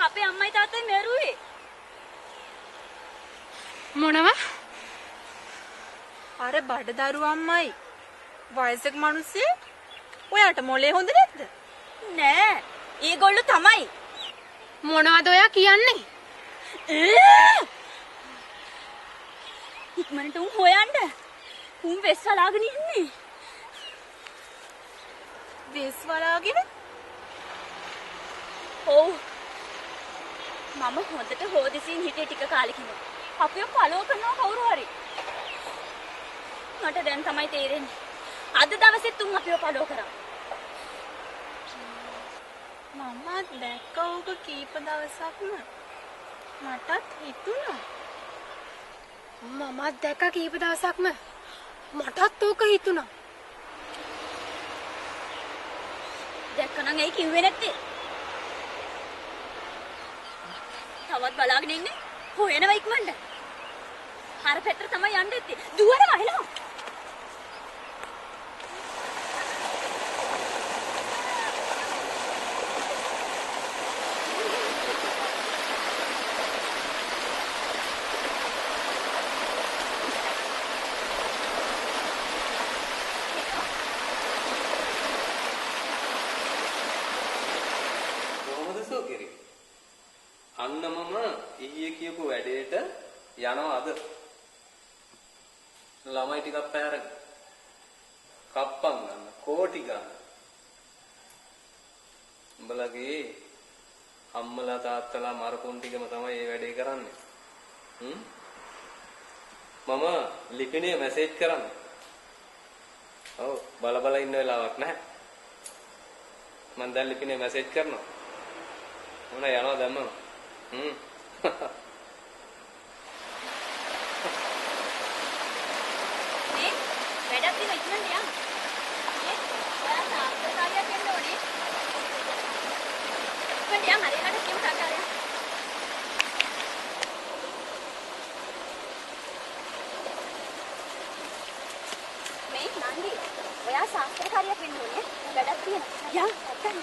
අපේ අම්මයි තාත්තයි මෙරුවේ. මොනවා? අර බඩදරු අම්මයි වයසක මිනිස්සේ ඔයාට මොලේ හොඳ නැද්ද? නෑ. ඒගොල්ලෝ තමයි. මොනවද ඔයා කියන්නේ? ඉක්මනට උන් හොයන්න. උන් වෙස් වලාගෙන ඉන්නේ. වෙස් වලාගෙන? ඔව්. මම හොඳට හොදසින් හිටියේ ටික කාලෙකින්. අපිව පළව කරනවා කවුරු හරි. මට දැන් තමයි තේරෙන්නේ. අද දවසෙත් උන් අපිව පළව කරා. මම දැක්ක උක කීප දවසක්ම මටත් හිතුණා. මමත් දැක්ක කීප දවසක්ම මටත් ඕක හිතුණා. දැක්කනම් ඇයි කිව්වේ නැත්තේ? තවත් බලාගෙන ඉන්නේ. හොයනවා ඉක්මනට. අර පැත්තට තමයි යන්න ඇත්තේ. දුවනවා එළම. අන්න මම ඊයේ කියපු වැඩේට යනවාද? ළමයි ටිකක් පැහැරගෙන කප්පම් ගන්න කෝටි ගන්න. උඹලගේ අම්මලා තාත්තලා මරපොන් ටිකම තමයි මේ වැඩේ කරන්නේ. මම ලිපිනේ මැසේජ් කරන්නේ. ඔව් බල ඉන්න වෙලාවක් නැහැ. මම දැන් ලිපිනේ මැසේජ් කරනවා. මොන යනවා දැම්මම. මේ වැඩක් දින ඉක්මනට යන්න. ඔයා තාත්තකාරියක් වෙන්න ඕනේ. ඉක්මනට යන්න හරියට කියමු තාත්තාරිය. මේ නන්දි ඔයා තාත්තකාරියක් වෙන්න ඕනේ. වැඩක් තියෙනවා. යන්න අත්තන්.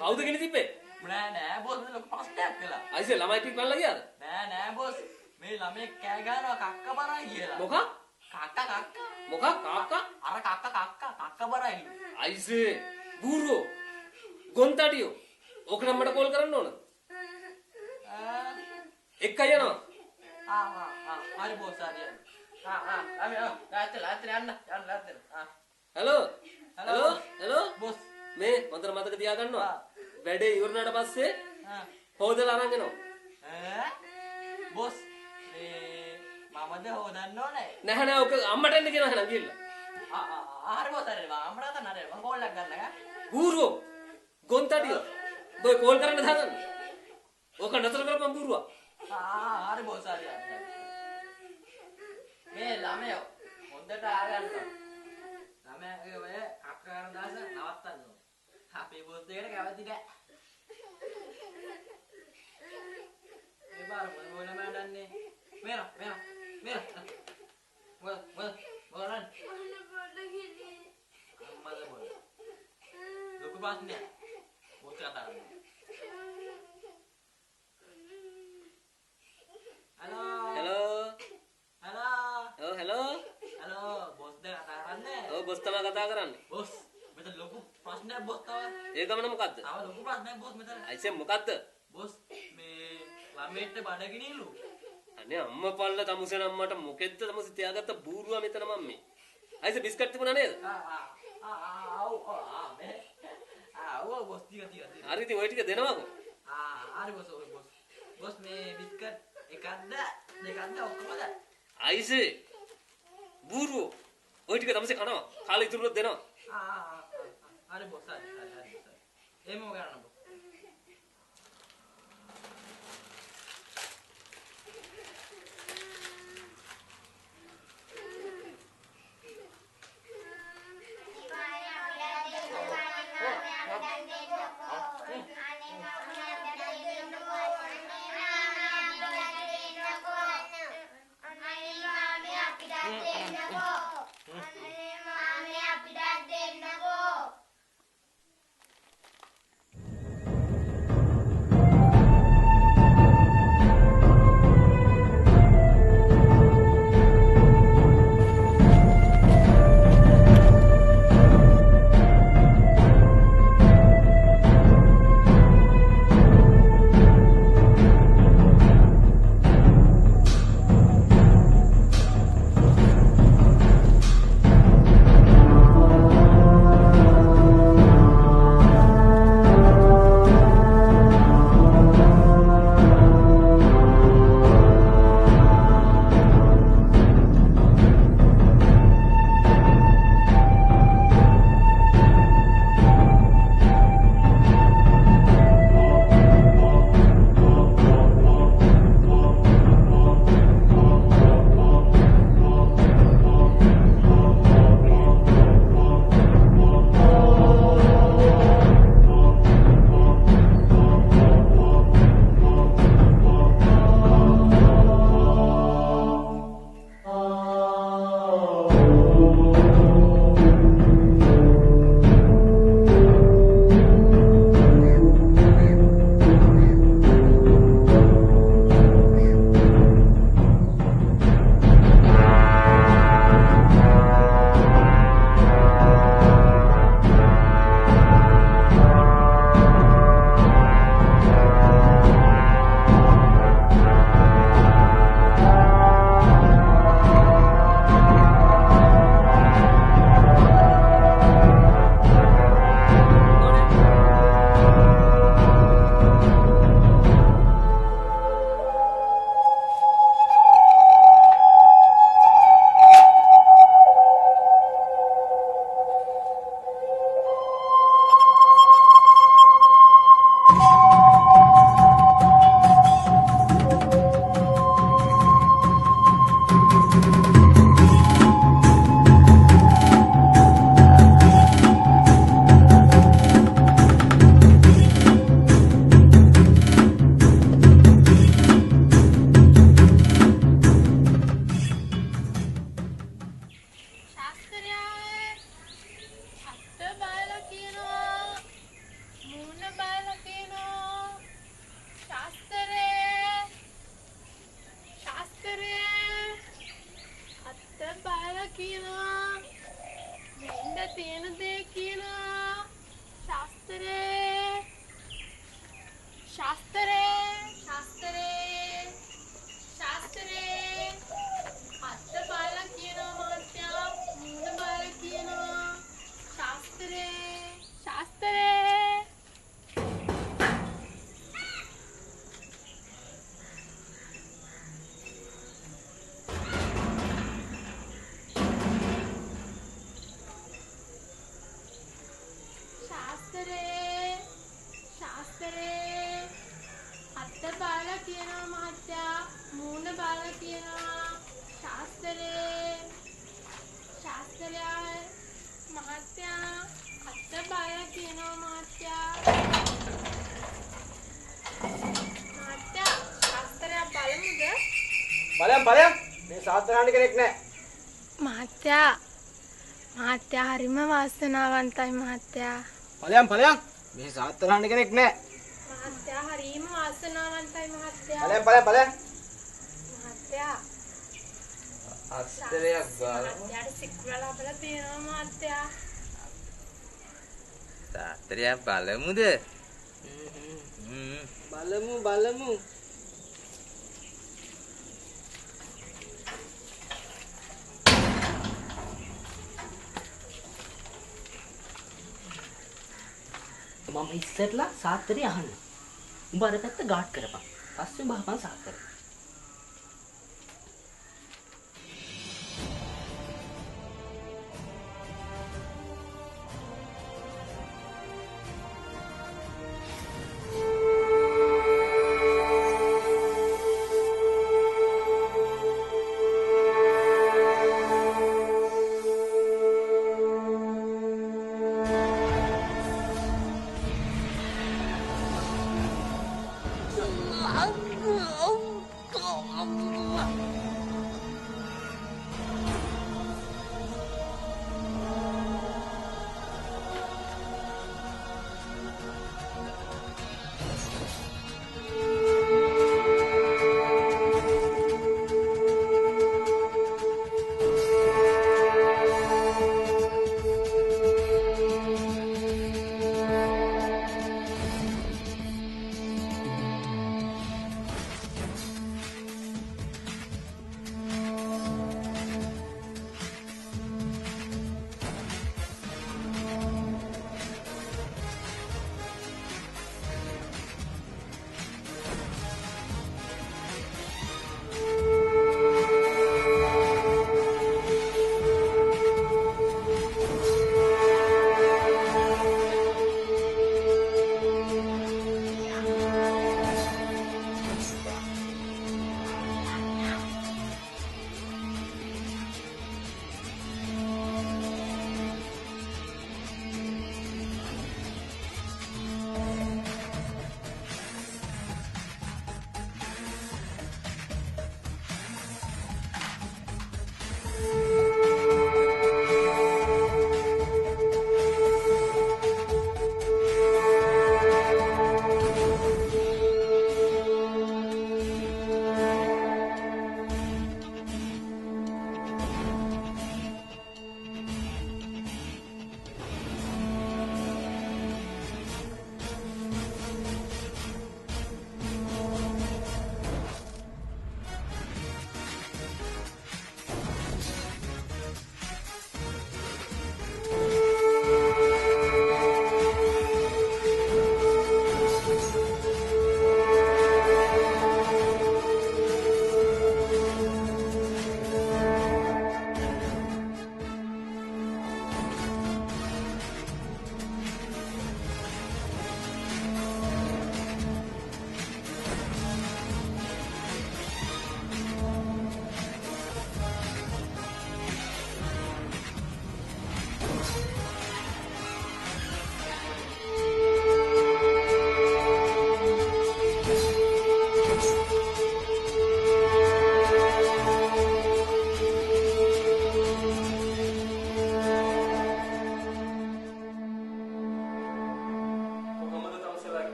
කවුද ගෙන තිබ්බේ? නෑ බොස් මේ ලොකු ප්‍රශ්නයක් කළා. අයිසේ ළමයි ටික පල්ලා ගියාද? නෑ බොස් මේ ළමයි කෑ ගහනවා කක්ක බරයි කියලා. මොකක්? කක්ක. මොකක් කාක්කා? අර කක්ක බරයිලු. අයිසේ බූරෝ ගොන්තඩියෝ. ඕක නම් මට කෝල් කරන්න ඕන. එක්කයි යනවා. හරි බොස් හරි. ලාත්තල යන්න. හලෝ බොස් මේ මන්තර මතක තියාගන්නවා. වැඩේ ඉවරනට පස්සේ හොදලා අරන් එනවා. බොස් මේ මමද හොදන්න ඕනේ. නැහැ ඔක අම්මට එන්න කියනවා එහෙනම් ගිහිල්ලා. හරි බොස් හරි. අම්මට ගන්න හරි. මම කෝල් එකක් ගන්නවා. බූරුවෝ ගොන්තඩියෝ. ඔය කෝල් කරන්න දාගන්න. ඕක නතර කරපන් බූරුවා. හරි බොස් හරි. මේ ළමයෝ හොඳට ආගන්න. ළමයාගේ ඔය අක්ක ගන්න දාස නවත්තන්න ඕනේ. අපේ බොස් දෙකට කැමති නෑ. ඒ බාර මොන මඩන්නේ. මෙරා. මොලන්. අම්මද මොල. ලොකු ප්‍රශ්නයක්. බොස් කතා කරනවා. Hello. Hello hello. Hello boss දැන් කතා කරන්නේ. ඔව් බොස් තමයි කතා කරන්නේ. බොස් මෙතන ලොකු ප්‍රශ්නයක් බොස් තව. ඒ ගමන මොකද්ද? තව ලොකු ප්‍රශ්නයක් බොස් මෙතන. අයිසේ මොකද්ද? බොස් මේ ළමෙට බඩගිනිලු. අනේ අම්මා පල්ල තමුසේ අම්මට මොකෙද්ද තමුසේ තියාගත්ත බූරුවා මෙතන මම්මේ. අයිසේ බිස්කට් තිබුණා නේද? ආ බොස් තිය. හරි ඉතින් ඔය ටික දෙනවකෝ. හරි බොස් ඔය බොස්. බොස් මේ බිස්කට් එකක්ද දෙකක්ද ඔක්කොමද? අයිසේ බූරුවෝ ඔය ටික තමුසේ කනවා. කාලේ ඉතුරුනොත් දෙනවා. හරි බොස් හරි. එහෙම කරන්න බොස්. බලයන් මේ සාත්‍රාණි කෙනෙක් නැහැ. මහත්තයා හරිම වාසනාවන්තයි මහත්තයා. බලයන් මේ සාත්තරාණි කෙනෙක් නෑ. මහත්තයා හරීම වාසනාවන්තයි මහත්තයා. ඵලයන්. මහත්තයා අස්තරයක් ගාලා මහත්තයාට සිකුරා ලබලා තියෙනවා මහත්තයා. සාත්‍රයක් බලමුද? බලමු. මම ඉස්සෙල්ලා සාත්තරේ අහන්න. උඹ අර පැත්ත ගාඩ් කරපන්. පස්සේ උඹ අහපන් සාත්තරේ.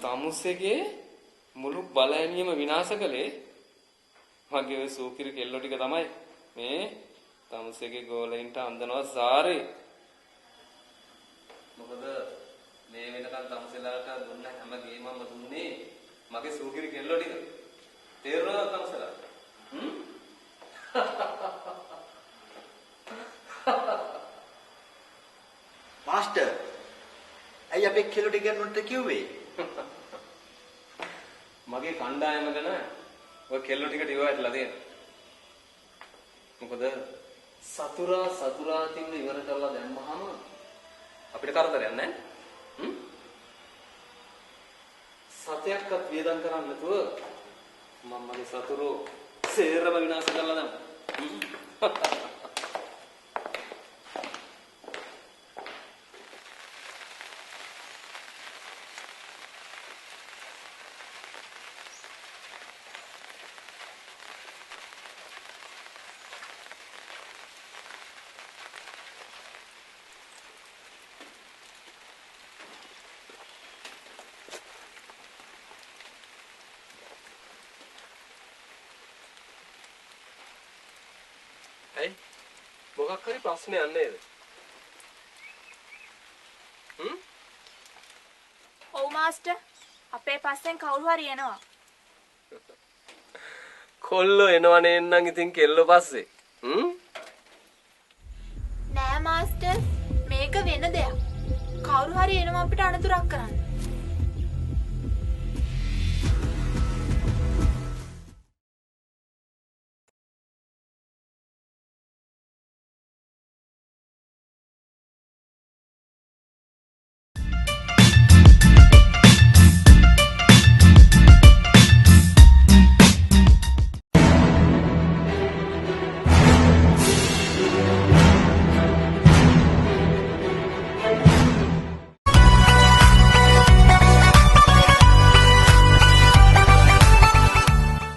තමුස්සේගේ මුළු බලෑනියම විනාශ කළේ මගේ ඔය සූකිරි කෙල්ලෝ ටික තමයි. මේ තමුස්සේගේ ගෝලයින්ට අන්දනවා සාරේ. මොකද මේ වෙනකන් තමුසෙලාට දුන්න හැම ගේමක්ම දුන්නේ මගේ සූකිරි කෙල්ලෝ ටික. තේරුණාද තමුසෙලා? මාස්ටර් අයිය අපේ කෙල්ලෝ ටික ගන්නට කිව්වේ. මගේ කණ්ඩායම ගැන ඔය කෙල්ලෝ ටික ඩිවයිඩ්ලා තියෙනවා. මොකද සතුරා තින්න ඉවර කරලා දැම්මහම අපිට කරදරයක් නැහැ. සතයක්වත් වේදම් කරන්නේ නැතුව මම මගේ සතුරෝ සේරම විනාශ කරලා දැම්මා. ඇයි? මොකක් හරි ප්‍රශ්නයක් නේද? ඔව් මාස්ටර්. අපේ පස්සෙන් කවුරු හරි එනවා. කොල්ලෝ එනවනේ එන්නම් ඉතින් කෙල්ලෝ පස්සේ. නෑ මාස්ටර් මේක වෙන දෙයක්. කවුරු හරි එනවා අපිට අනතුරක් කරන්න.